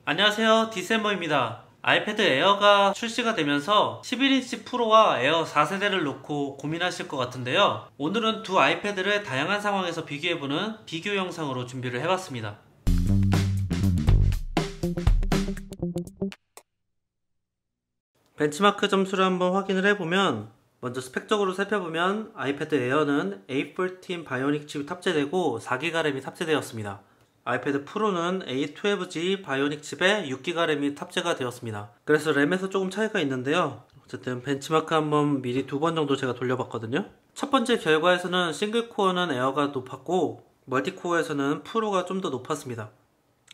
안녕하세요, 디셈버입니다. 아이패드 에어가 출시가 되면서 11인치 프로와 에어 4세대를 놓고 고민하실 것 같은데요. 오늘은 두 아이패드를 다양한 상황에서 비교해보는 비교 영상으로 준비를 해봤습니다. 벤치마크 점수를 한번 확인을 해보면, 먼저 스펙적으로 살펴보면 아이패드 에어는 A14 바이오닉 칩이 탑재되고 4GB 램이 탑재되었습니다. 아이패드 프로는 A12G 바이오닉 칩에 6GB 램이 탑재가 되었습니다. 그래서 램에서 조금 차이가 있는데요. 어쨌든 벤치마크 한번 미리 2번 정도 제가 돌려봤거든요. 첫 번째 결과에서는 싱글코어는 에어가 높았고 멀티코어에서는 프로가 좀 더 높았습니다.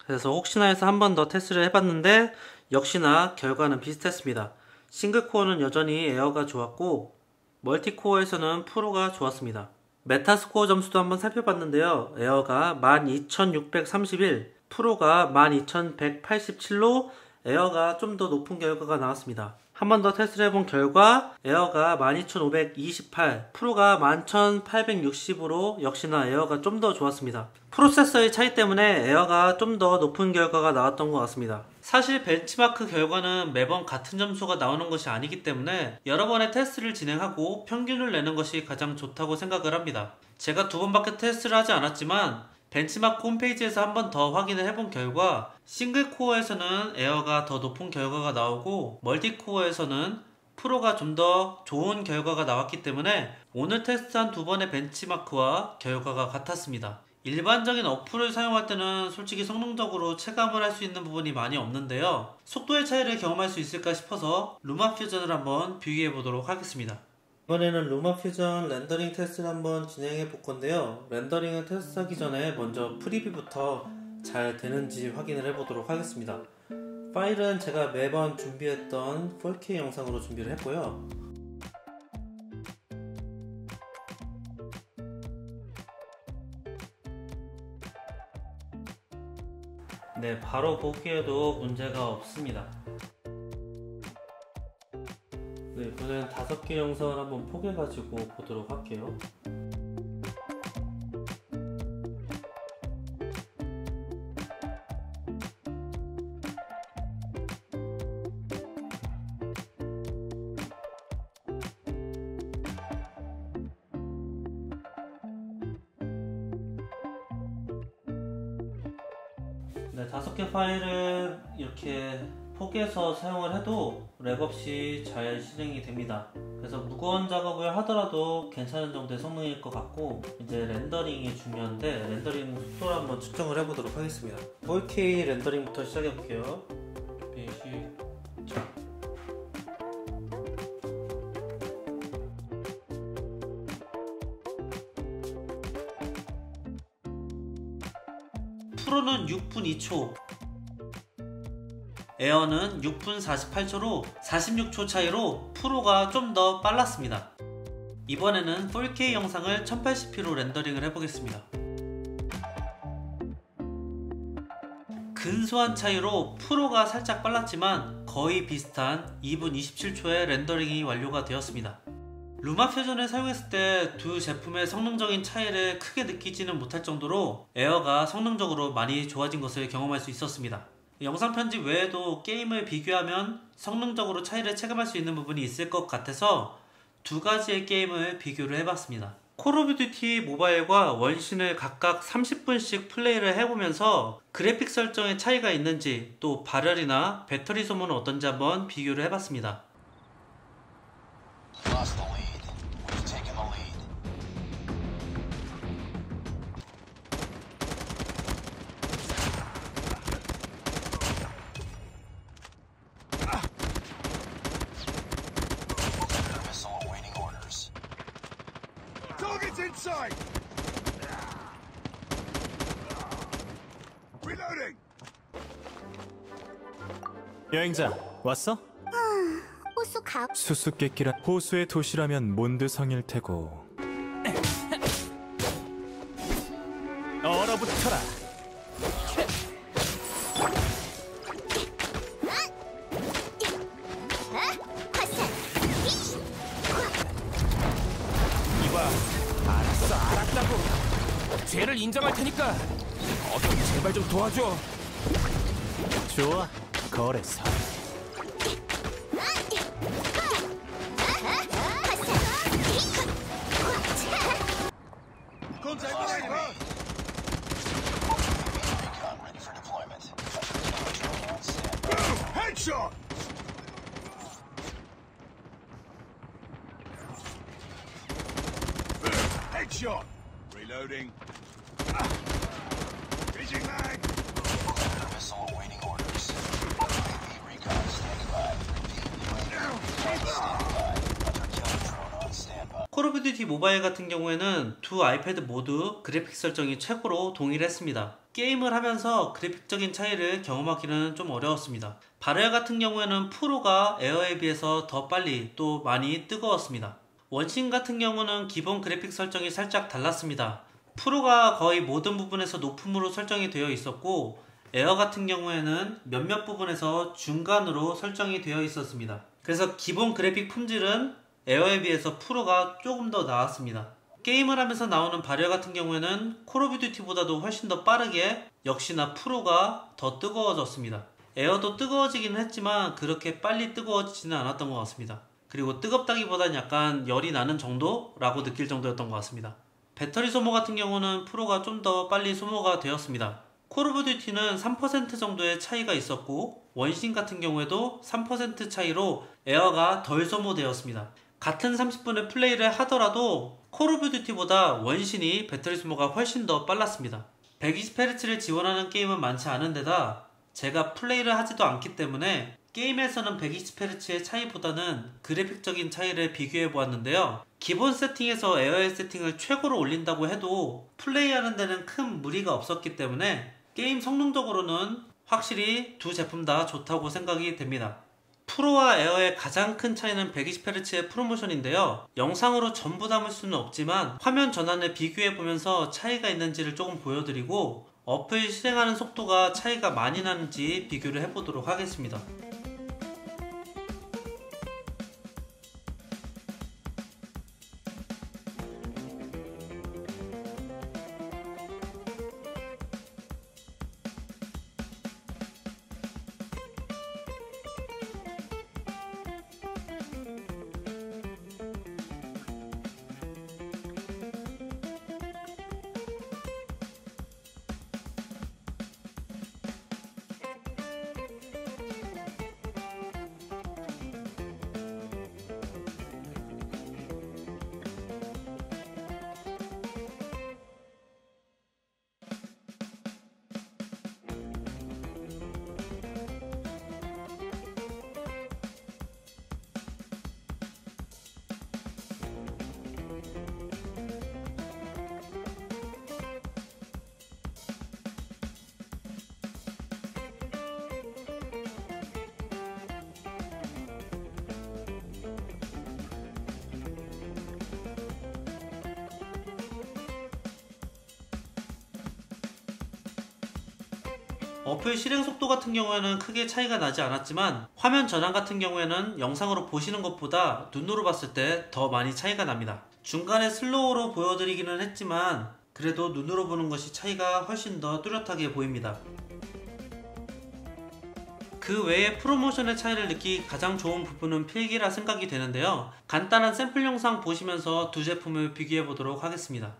그래서 혹시나 해서 한 번 더 테스트를 해봤는데 역시나 결과는 비슷했습니다. 싱글코어는 여전히 에어가 좋았고 멀티코어에서는 프로가 좋았습니다. 메타스코어 점수도 한번 살펴봤는데요. 에어가 12631, 프로가 12187로 에어가 좀 더 높은 결과가 나왔습니다. 한 번 더 테스트를 해본 결과 에어가 12528, 프로가 11860으로 역시나 에어가 좀 더 좋았습니다. 프로세서의 차이 때문에 에어가 좀 더 높은 결과가 나왔던 것 같습니다. 사실 벤치마크 결과는 매번 같은 점수가 나오는 것이 아니기 때문에 여러 번의 테스트를 진행하고 평균을 내는 것이 가장 좋다고 생각을 합니다. 제가 2번밖에 테스트를 하지 않았지만 벤치마크 홈페이지에서 한 번 더 확인을 해본 결과 싱글코어에서는 에어가 더 높은 결과가 나오고 멀티코어에서는 프로가 좀 더 좋은 결과가 나왔기 때문에 오늘 테스트한 2번의 벤치마크와 결과가 같았습니다. 일반적인 어플을 사용할 때는 솔직히 성능적으로 체감을 할 수 있는 부분이 많이 없는데요. 속도의 차이를 경험할 수 있을까 싶어서 루마퓨전을 한번 비교해 보도록 하겠습니다. 이번에는 루마퓨전 렌더링 테스트를 한번 진행해 볼 건데요. 렌더링을 테스트하기 전에 먼저 프리뷰부터 잘 되는지 확인을 해 보도록 하겠습니다. 파일은 제가 매번 준비했던 4K 영상으로 준비를 했고요. 네, 바로 보기에도 문제가 없습니다. 네, 이번엔 5개 영상을 한번 포개가지고 보도록 할게요. 네, 5개 파일을 이렇게 포개서 사용을 해도 렉 없이 잘 실행이 됩니다. 그래서 무거운 작업을 하더라도 괜찮은 정도의 성능일 것 같고, 이제 렌더링이 중요한데 렌더링 속도를 한번 측정을 해보도록 하겠습니다. 4K 렌더링부터 시작해볼게요. 시작. 프로는 6분 2초, 에어는 6분 48초로 46초 차이로 프로가 좀 더 빨랐습니다. 이번에는 4K 영상을 1080p로 렌더링을 해보겠습니다. 근소한 차이로 프로가 살짝 빨랐지만 거의 비슷한 2분 27초의 렌더링이 완료가 되었습니다. 루마퓨전을 사용했을 때 두 제품의 성능적인 차이를 크게 느끼지는 못할 정도로 에어가 성능적으로 많이 좋아진 것을 경험할 수 있었습니다. 영상 편집 외에도 게임을 비교하면 성능적으로 차이를 체감할 수 있는 부분이 있을 것 같아서 두 가지의 게임을 비교를 해봤습니다. 콜 오브 듀티 모바일과 원신을 각각 30분씩 플레이를 해보면서 그래픽 설정에 차이가 있는지, 또 발열이나 배터리 소모는 어떤지 한번 비교를 해봤습니다. Target's in sight! Reloading! 여행자 왔어? 호수 가. 수수께끼라 호수의 도시라면 몬드성일 테고. 얼어붙어라. 이봐, 알았다고. 죄를 인정할 테니까 어서 제발 좀 도와줘. 좋아, 거래사. Contact sniper! Headshot! Headshot! Reloading. Changing mag! Missile awaiting orders. UAV recon standing by. Repeat, UAV standing by. Hunter killer drone on standby. 콜 오브 듀티 모바일 같은 경우에는 두 아이패드 모두 그래픽 설정이 최고로 동일했습니다. 게임을 하면서 그래픽적인 차이를 경험하기는 좀 어려웠습니다. 바레아 같은 경우에는 프로가 에어에 비해서 더 빨리 또 많이 뜨거웠습니다. 원신 같은 경우는 기본 그래픽 설정이 살짝 달랐습니다. 프로가 거의 모든 부분에서 높음으로 설정이 되어 있었고 에어 같은 경우에는 몇몇 부분에서 중간으로 설정이 되어 있었습니다. 그래서 기본 그래픽 품질은 에어에 비해서 프로가 조금 더 나았습니다. 게임을 하면서 나오는 발열 같은 경우에는 콜 오브 듀티보다도 훨씬 더 빠르게 역시나 프로가 더 뜨거워졌습니다. 에어도 뜨거워지기는 했지만 그렇게 빨리 뜨거워지지는 않았던 것 같습니다. 그리고 뜨겁다기보단 약간 열이 나는 정도라고 느낄 정도였던 것 같습니다. 배터리 소모 같은 경우는 프로가 좀 더 빨리 소모가 되었습니다. 콜 오브 듀티는 3% 정도의 차이가 있었고 원신 같은 경우에도 3% 차이로 에어가 덜 소모되었습니다. 같은 30분의 플레이를 하더라도 콜 오브 듀티보다 원신이 배터리 소모가 훨씬 더 빨랐습니다. 120Hz를 지원하는 게임은 많지 않은 데다 제가 플레이를 하지도 않기 때문에 게임에서는 120Hz의 차이보다는 그래픽적인 차이를 비교해 보았는데요. 기본 세팅에서 에어의 세팅을 최고로 올린다고 해도 플레이하는 데는 큰 무리가 없었기 때문에 게임 성능적으로는 확실히 두 제품 다 좋다고 생각이 됩니다. 프로와 에어의 가장 큰 차이는 120Hz의 프로모션인데요. 영상으로 전부 담을 수는 없지만 화면 전환을 비교해 보면서 차이가 있는지를 조금 보여드리고 어플 실행하는 속도가 차이가 많이 나는지 비교를 해보도록 하겠습니다. 어플 실행 속도 같은 경우에는 크게 차이가 나지 않았지만 화면 전환 같은 경우에는 영상으로 보시는 것보다 눈으로 봤을 때 더 많이 차이가 납니다. 중간에 슬로우로 보여드리기는 했지만 그래도 눈으로 보는 것이 차이가 훨씬 더 뚜렷하게 보입니다. 그 외에 프로모션의 차이를 느끼기 가장 좋은 부분은 필기라 생각이 되는데요. 간단한 샘플 영상 보시면서 두 제품을 비교해 보도록 하겠습니다.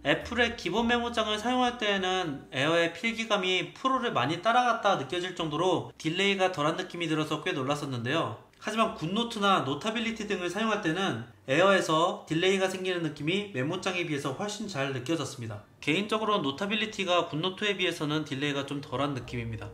애플의 기본 메모장을 사용할 때에는 에어의 필기감이 프로를 많이 따라갔다 느껴질 정도로 딜레이가 덜한 느낌이 들어서 꽤 놀랐었는데요. 하지만 굿노트나 노타빌리티 등을 사용할 때는 에어에서 딜레이가 생기는 느낌이 메모장에 비해서 훨씬 잘 느껴졌습니다. 개인적으로 노타빌리티가 굿노트에 비해서는 딜레이가 좀 덜한 느낌입니다.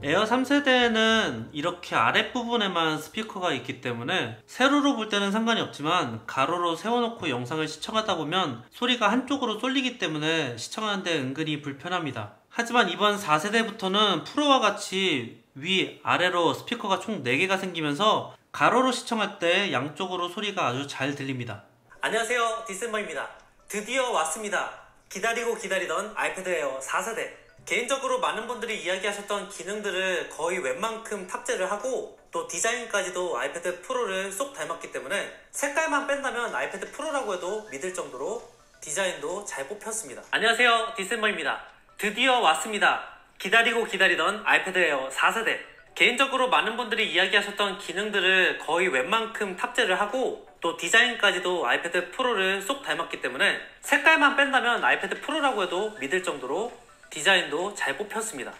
에어 3세대에는 이렇게 아랫부분에만 스피커가 있기 때문에 세로로 볼 때는 상관이 없지만 가로로 세워놓고 영상을 시청하다 보면 소리가 한쪽으로 쏠리기 때문에 시청하는데 은근히 불편합니다. 하지만 이번 4세대부터는 프로와 같이 위, 아래로 스피커가 총 4개가 생기면서 가로로 시청할 때 양쪽으로 소리가 아주 잘 들립니다. 안녕하세요, 디셈버입니다. 드디어 왔습니다. 기다리고 기다리던 아이패드 에어 4세대. 개인적으로 많은 분들이 이야기하셨던 기능들을 거의 웬만큼 탑재를 하고 또 디자인까지도 아이패드 프로를 쏙 닮았기 때문에 색깔만 뺀다면 아이패드 프로라고 해도 믿을 정도로 디자인도 잘 뽑혔습니다. 안녕하세요, 디셈버입니다. 드디어 왔습니다. 기다리고 기다리던 아이패드 에어 4세대. 개인적으로 많은 분들이 이야기하셨던 기능들을 거의 웬만큼 탑재를 하고 또 디자인까지도 아이패드 프로를 쏙 닮았기 때문에 색깔만 뺀다면 아이패드 프로라고 해도 믿을 정도로 디자인도 잘 뽑혔습니다.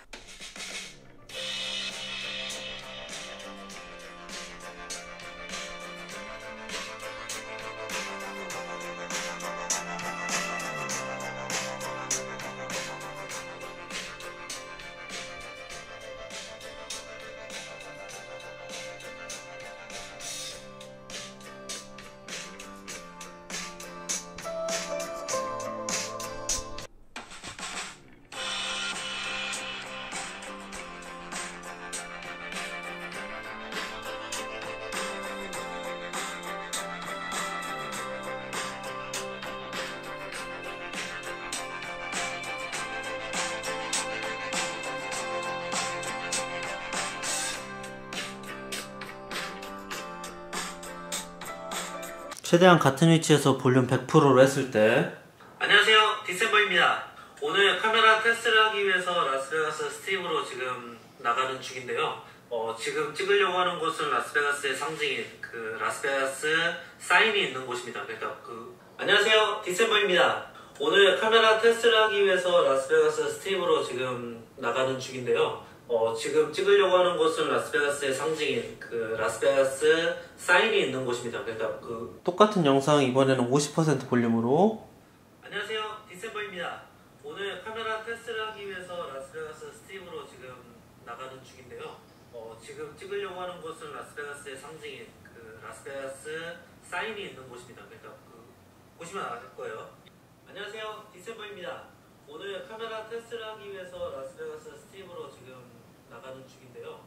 최대한 같은 위치에서 볼륨 100%로 했을 때. 안녕하세요, 디셈버입니다. 오늘 카메라 테스트를 하기 위해서 라스베가스 스티브로 지금 나가는 중인데요. 지금 찍으려고 하는 곳은 라스베가스의 상징인 그 라스베가스 사인이 있는 곳입니다. 그러니까 안녕하세요, 디셈버입니다. 오늘 카메라 테스트를 하기 위해서 라스베가스 스티브로 지금 나가는 중인데요. 지금 찍으려고 하는 곳은 라스베가스의 상징인 그 라스베가스 사인이 있는 곳입니다. 그러니까 똑같은 영상 이번에는 50% 볼륨으로. 안녕하세요, 디셈버입니다. 오늘 카메라 테스트를 하기 위해서 라스베가스 스티브로 지금 나가는 중인데요. 지금 찍으려고 하는 곳은 라스베가스의 상징인 그 라스베가스 사인이 있는 곳입니다. 그러니까 보시면 알 거예요. 안녕하세요, 디셈버입니다. 오늘 카메라 테스트를 하기 위해서 라스베가스 스티브로 지금 나가는 중인데요.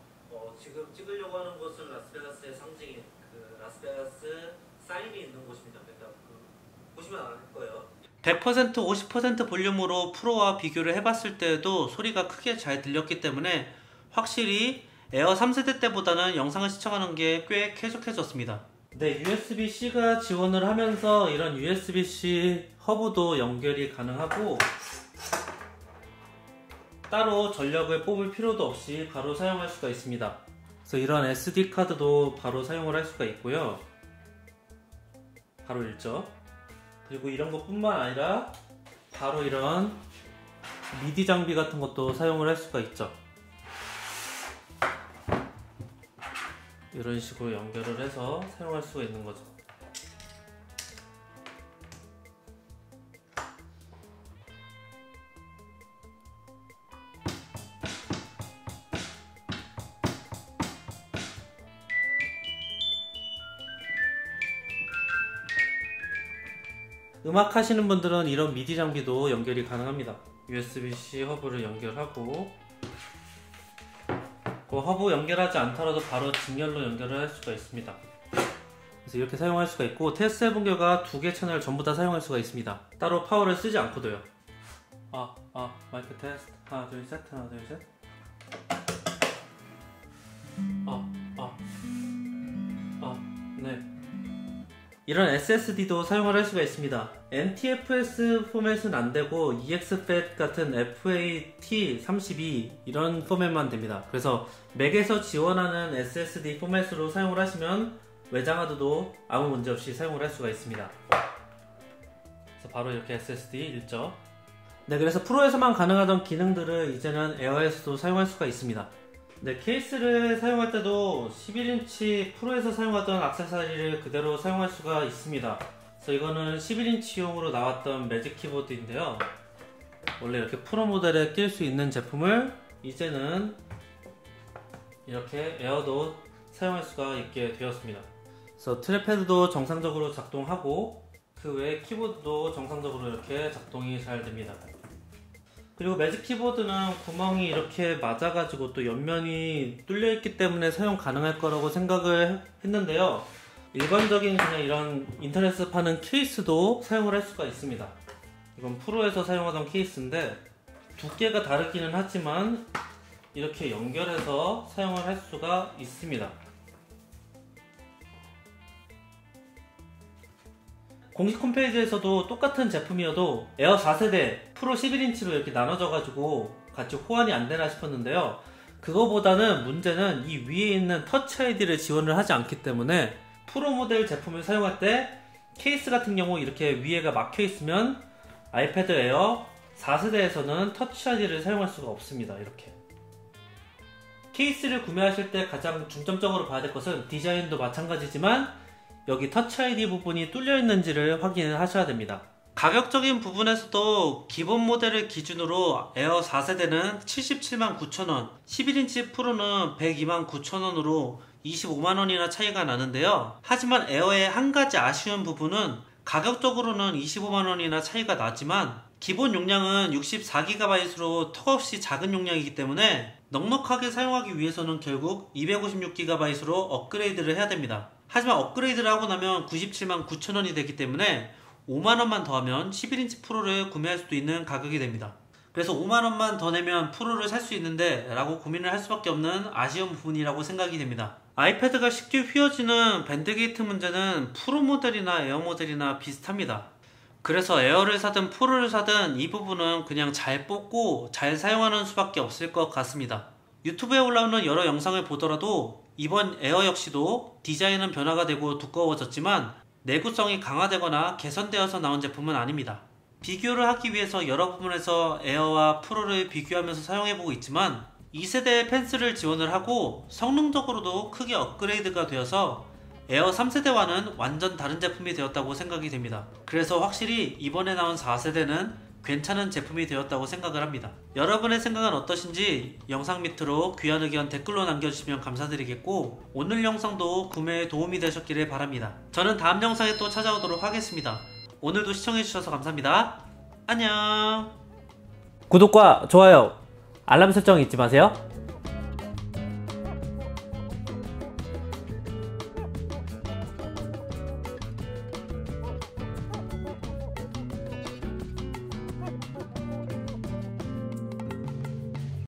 지금 찍으려고 하는 곳은 라스베가스의 상징인 그 라스베가스 사인이 있는 곳입니다. 그러니까 보시면 알 거예요. 100% 50% 볼륨으로 프로와 비교를 해봤을 때에도 소리가 크게 잘 들렸기 때문에 확실히 에어 3세대 때보다는 영상을 시청하는 게 꽤 쾌적해졌습니다. 네, USB-C가 지원을 하면서 이런 USB-C 허브도 연결이 가능하고 따로 전력을 뽑을 필요도 없이 바로 사용할 수가 있습니다. 그래서 이런 SD카드도 바로 사용을 할 수가 있고요. 바로 읽죠. 그리고 이런 것뿐만 아니라 바로 이런 미디 장비 같은 것도 사용을 할 수가 있죠. 이런 식으로 연결을 해서 사용할 수가 있는 거죠. 음악 하시는 분들은 이런 미디 장비도 연결이 가능합니다. USB-C 허브를 연결하고 그 허브 연결하지 않더라도 바로 직렬로 연결을 할 수가 있습니다. 그래서 이렇게 사용할 수가 있고 테스트 해본 결과 2개 채널 전부 다 사용할 수가 있습니다. 따로 파워를 쓰지 않고도요. 마이크 테스트 하나 둘 셋 하나 둘 셋. 네. 이런 SSD도 사용을 할 수가 있습니다. NTFS 포맷은 안되고 EXFAT 같은 FAT32 이런 포맷만 됩니다. 그래서 맥에서 지원하는 SSD 포맷으로 사용을 하시면 외장하드도 아무 문제없이 사용을 할 수가 있습니다. 그래서 바로 이렇게 SSD 읽죠. 네, 그래서 프로에서만 가능하던 기능들을 이제는 에어에서도 사용할 수가 있습니다. 네, 케이스를 사용할 때도 11인치 프로에서 사용하던 액세서리를 그대로 사용할 수가 있습니다. 그래서 이거는 11인치용으로 나왔던 매직 키보드인데요. 원래 이렇게 프로 모델에 낄 수 있는 제품을 이제는 이렇게 에어도 사용할 수가 있게 되었습니다. 그래서 트랙패드도 정상적으로 작동하고 그 외에 키보드도 정상적으로 이렇게 작동이 잘 됩니다. 그리고 매직 키보드는 구멍이 이렇게 맞아가지고 또 옆면이 뚫려있기 때문에 사용 가능할 거라고 생각을 했는데요. 일반적인 그냥 이런 인터넷에서 파는 케이스도 사용을 할 수가 있습니다. 이건 프로에서 사용하던 케이스인데 두께가 다르기는 하지만 이렇게 연결해서 사용을 할 수가 있습니다. 공식 홈페이지에서도 똑같은 제품이어도 에어 4세대 프로 11인치로 이렇게 나눠져 가지고 같이 호환이 안 되나 싶었는데요. 그거보다는 문제는 이 위에 있는 터치 아이디를 지원을 하지 않기 때문에 프로 모델 제품을 사용할 때 케이스 같은 경우 이렇게 위에가 막혀 있으면 아이패드 에어 4세대에서는 터치 아이디를 사용할 수가 없습니다. 이렇게 케이스를 구매하실 때 가장 중점적으로 봐야 될 것은 디자인도 마찬가지지만 여기 터치 아이디 부분이 뚫려 있는지를 확인을 하셔야 됩니다. 가격적인 부분에서도 기본 모델을 기준으로 에어 4세대는 779,000원, 11인치 프로는 129,000원으로 25만원이나 차이가 나는데요. 하지만 에어의 한 가지 아쉬운 부분은 가격적으로는 25만원이나 차이가 나지만 기본 용량은 64GB로 턱없이 작은 용량이기 때문에 넉넉하게 사용하기 위해서는 결국 256GB로 업그레이드를 해야 됩니다. 하지만 업그레이드를 하고 나면 979,000원이 되기 때문에 5만원만 더하면 11인치 프로를 구매할 수도 있는 가격이 됩니다. 그래서 5만원만 더 내면 프로를 살 수 있는데 라고 고민을 할 수밖에 없는 아쉬운 부분이라고 생각이 됩니다. 아이패드가 쉽게 휘어지는 밴드게이트 문제는 프로 모델이나 에어 모델이나 비슷합니다. 그래서 에어를 사든 프로를 사든 이 부분은 그냥 잘 뽑고 잘 사용하는 수밖에 없을 것 같습니다. 유튜브에 올라오는 여러 영상을 보더라도 이번 에어 역시도 디자인은 변화가 되고 두꺼워졌지만 내구성이 강화되거나 개선되어서 나온 제품은 아닙니다. 비교를 하기 위해서 여러 부분에서 에어와 프로를 비교하면서 사용해보고 있지만 2세대의 펜스를 지원을 하고 성능적으로도 크게 업그레이드가 되어서 에어 3세대와는 완전 다른 제품이 되었다고 생각이 됩니다. 그래서 확실히 이번에 나온 4세대는 괜찮은 제품이 되었다고 생각을 합니다. 여러분의 생각은 어떠신지 영상 밑으로 귀한 의견 댓글로 남겨주시면 감사드리겠고 오늘 영상도 구매에 도움이 되셨기를 바랍니다. 저는 다음 영상에 또 찾아오도록 하겠습니다. 오늘도 시청해주셔서 감사합니다. 안녕. 구독과 좋아요, 알람 설정 잊지 마세요.